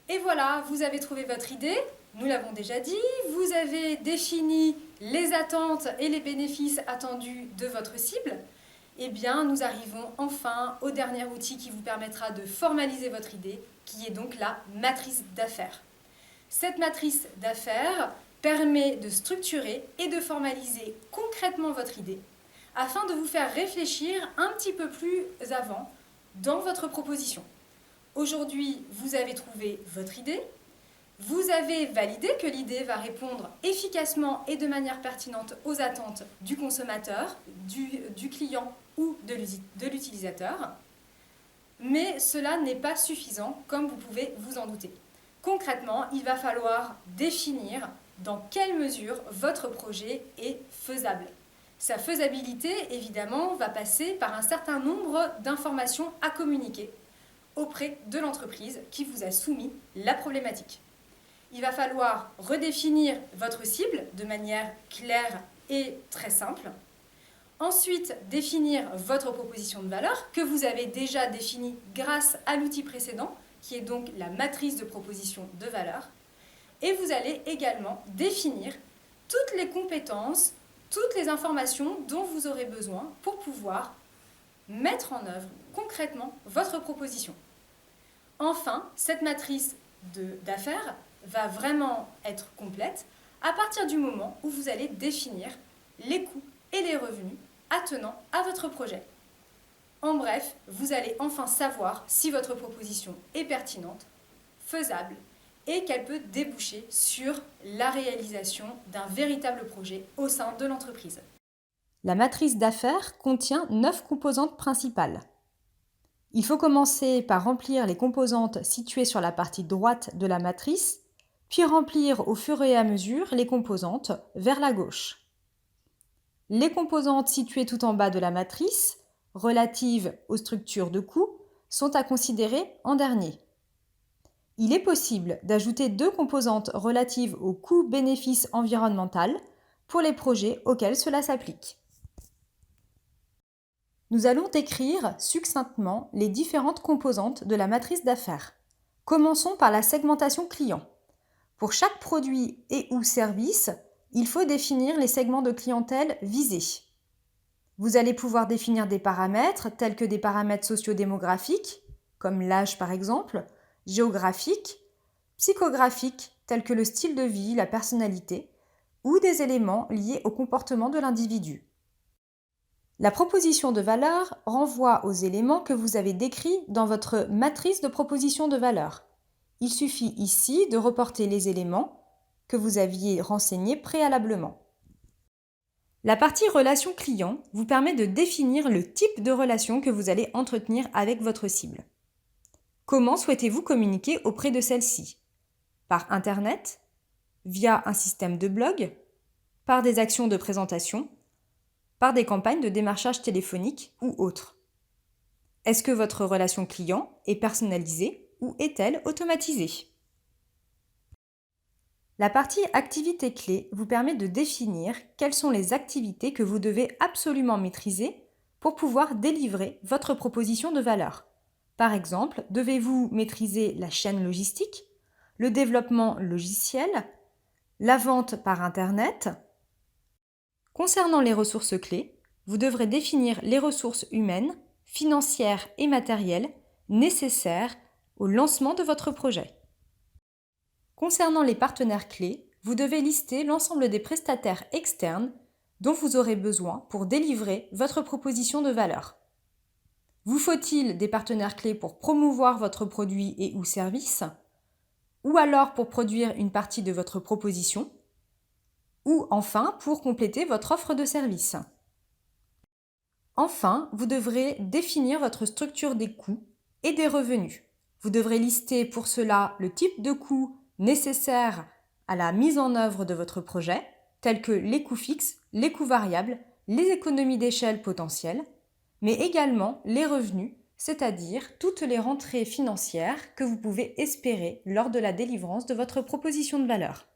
Et voilà, vous avez trouvé votre idée, nous l'avons déjà dit, vous avez défini les attentes et les bénéfices attendus de votre cible. Eh bien, nous arrivons enfin au dernier outil qui vous permettra de formaliser votre idée, qui est donc la matrice d'affaires. Cette matrice d'affaires permet de structurer et de formaliser concrètement votre idée afin de vous faire réfléchir un petit peu plus avant dans votre proposition. Aujourd'hui, vous avez trouvé votre idée, vous avez validé que l'idée va répondre efficacement et de manière pertinente aux attentes du consommateur, du client ou de l'utilisateur, mais cela n'est pas suffisant comme vous pouvez vous en douter. Concrètement, il va falloir définir dans quelle mesure votre projet est faisable. Sa faisabilité, évidemment, va passer par un certain nombre d'informations à communiquer auprès de l'entreprise qui vous a soumis la problématique. Il va falloir redéfinir votre cible de manière claire et très simple. Ensuite, définir votre proposition de valeur que vous avez déjà définie grâce à l'outil précédent, qui est donc la matrice de proposition de valeur. Et vous allez également définir toutes les compétences, toutes les informations dont vous aurez besoin pour pouvoir mettre en œuvre concrètement votre proposition. Enfin, cette matrice d'affaires va vraiment être complète à partir du moment où vous allez définir les coûts et les revenus attenant à votre projet. En bref, vous allez enfin savoir si votre proposition est pertinente, faisable et qu'elle peut déboucher sur la réalisation d'un véritable projet au sein de l'entreprise. La matrice d'affaires contient 9 composantes principales. Il faut commencer par remplir les composantes situées sur la partie droite de la matrice, puis remplir au fur et à mesure les composantes vers la gauche. Les composantes situées tout en bas de la matrice, relatives aux structures de coûts, sont à considérer en dernier. Il est possible d'ajouter 2 composantes relatives au coût-bénéfice environnemental pour les projets auxquels cela s'applique. Nous allons décrire succinctement les différentes composantes de la matrice d'affaires. Commençons par la segmentation client. Pour chaque produit et ou service, il faut définir les segments de clientèle visés. Vous allez pouvoir définir des paramètres tels que des paramètres sociodémographiques, comme l'âge par exemple, géographiques, psychographiques tels que le style de vie, la personnalité, ou des éléments liés au comportement de l'individu. La proposition de valeur renvoie aux éléments que vous avez décrits dans votre matrice de proposition de valeur. Il suffit ici de reporter les éléments que vous aviez renseignés préalablement. La partie relation client vous permet de définir le type de relation que vous allez entretenir avec votre cible. Comment souhaitez-vous communiquer auprès de celle-ci ? Par Internet ? Via un système de blog ? Par des actions de présentation ? Par des campagnes de démarchage téléphonique ou autres. Est-ce que votre relation client est personnalisée ou est-elle automatisée ? La partie activités clés vous permet de définir quelles sont les activités que vous devez absolument maîtriser pour pouvoir délivrer votre proposition de valeur. Par exemple, devez-vous maîtriser la chaîne logistique, le développement logiciel, la vente par Internet ? Concernant les ressources clés, vous devrez définir les ressources humaines, financières et matérielles nécessaires au lancement de votre projet. Concernant les partenaires clés, vous devez lister l'ensemble des prestataires externes dont vous aurez besoin pour délivrer votre proposition de valeur. Vous faut-il des partenaires clés pour promouvoir votre produit et ou service, ou alors pour produire une partie de votre proposition, ou enfin pour compléter votre offre de service. Enfin, vous devrez définir votre structure des coûts et des revenus. Vous devrez lister pour cela le type de coûts nécessaires à la mise en œuvre de votre projet, tels que les coûts fixes, les coûts variables, les économies d'échelle potentielles, mais également les revenus, c'est-à-dire toutes les rentrées financières que vous pouvez espérer lors de la délivrance de votre proposition de valeur.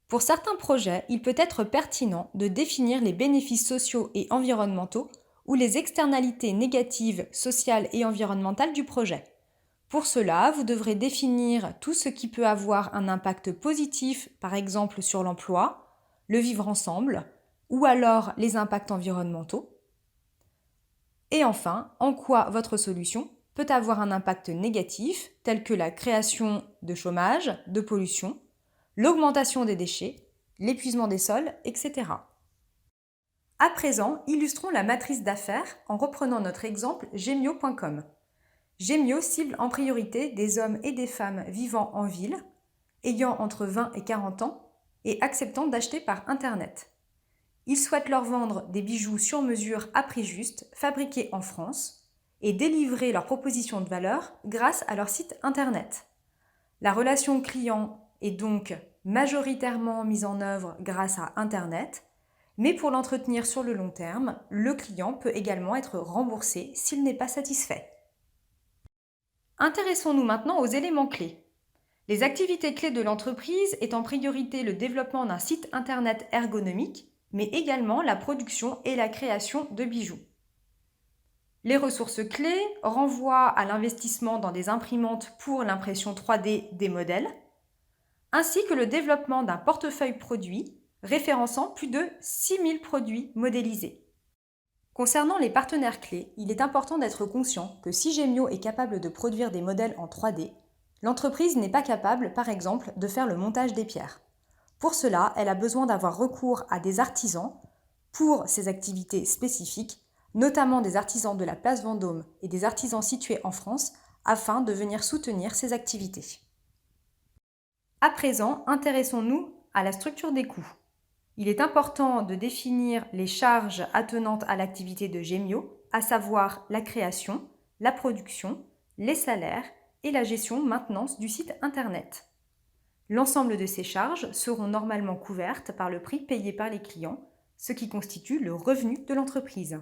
Pour certains projets, il peut être pertinent de définir les bénéfices sociaux et environnementaux ou les externalités négatives sociales et environnementales du projet. Pour cela, vous devrez définir tout ce qui peut avoir un impact positif, par exemple sur l'emploi, le vivre ensemble, ou alors les impacts environnementaux. Et enfin, en quoi votre solution peut avoir un impact négatif, tel que la création de chômage, de pollution, l'augmentation des déchets, l'épuisement des sols, etc. À présent, illustrons la matrice d'affaires en reprenant notre exemple Gemio.com. Gemio cible en priorité des hommes et des femmes vivant en ville, ayant entre 20 et 40 ans et acceptant d'acheter par Internet. Ils souhaitent leur vendre des bijoux sur mesure à prix juste, fabriqués en France, et délivrer leurs propositions de valeur grâce à leur site Internet. La relation client est donc majoritairement mise en œuvre grâce à Internet, mais pour l'entretenir sur le long terme, le client peut également être remboursé s'il n'est pas satisfait. Intéressons-nous maintenant aux éléments clés. Les activités clés de l'entreprise est en priorité le développement d'un site internet ergonomique, mais également la production et la création de bijoux. Les ressources clés renvoient à l'investissement dans des imprimantes pour l'impression 3D des modèles, ainsi que le développement d'un portefeuille produit référençant plus de 6000 produits modélisés. Concernant les partenaires clés, il est important d'être conscient que si Gemio est capable de produire des modèles en 3D, l'entreprise n'est pas capable, par exemple, de faire le montage des pierres. Pour cela, elle a besoin d'avoir recours à des artisans pour ces activités spécifiques, notamment des artisans de la place Vendôme et des artisans situés en France, afin de venir soutenir ces activités. À présent, intéressons-nous à la structure des coûts. Il est important de définir les charges attenantes à l'activité de Gemio, à savoir la création, la production, les salaires et la gestion-maintenance du site Internet. L'ensemble de ces charges seront normalement couvertes par le prix payé par les clients, ce qui constitue le revenu de l'entreprise.